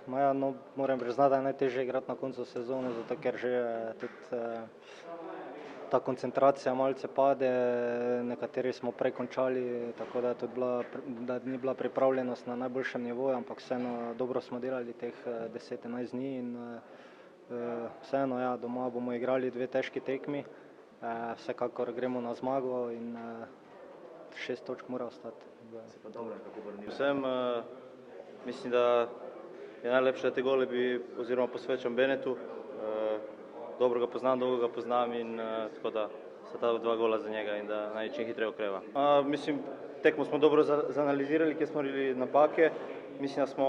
Ja, no, moram priznati, da je najtežje igrati na koncu sezone, zato ker že tudi ta koncentracija malce pade, nekateri smo prej končali, tako da je tudi da ni bila pripravljenost na najboljšem nivoju, ampak vseeno dobro smo delali teh 10-11 dni in vseeno, ja, doma bomo igrali 2 težki tekmi, vsekakor gremo na zmago in 6 točk mora ostati. Vsem mislim, da je najlepše, da te gole bi oziroma posvečam Benetu. Dobro ga poznam, dolgo ga poznam in tako da sta ta 2 gola za njega in da naj čim hitreje okreva. Mislim, tekmo smo dobro zanalizirali, kje smo naredili napake. Mislim, da smo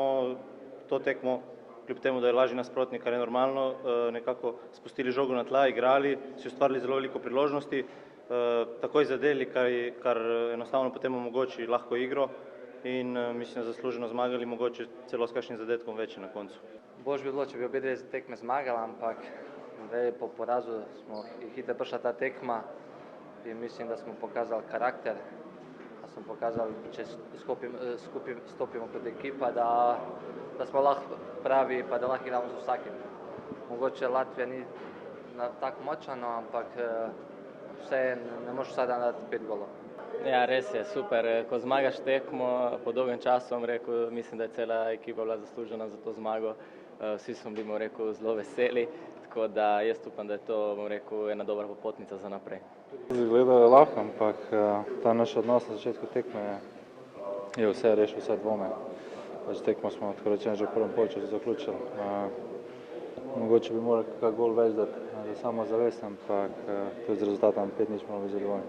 to tekmo, kljub temu, da je lažji nasprotnik, kar je normalno, nekako spustili žogo na tla, igrali, si ustvarili zelo veliko priložnosti, takoj zadeli, kar enostavno potem omogoči lahko igro in mislim, da zasluženo zmagali, mogoče celo s kakšnim zadetkom večji na koncu. Boljše bi bilo, če bi obe dve tekme zmagali, ampak zdaj po porazu smo hitro prišla ta tekma in mislim, da smo pokazali karakter, da smo pokazali, če stopimo kot ekipa, da smo lahko pravi pa da lahko igramo z vsakim. Mogoče Latvija ni tako močna, ampak vseeno ne moreš vsak dan dati 5 golov. Ja, res je, super. Ko zmagaš tekmo po dolgem času, mislim, da je cela ekipa bila zaslužena za to zmago. Vsi smo bili, zelo veseli, tako da jaz upam, da je to, ena dobra popotnica za naprej. Izgledalo je lahko, ampak ta naš odnos na začetku tekme je vse rešil, vse dvome. Tekmo smo, tako rečeno, že v prvem polčasu zaključili. Mogoče bi morali kak gol več dati za samozavest, ampak tudi z rezultatom 5-0 moramo biti zadovoljni.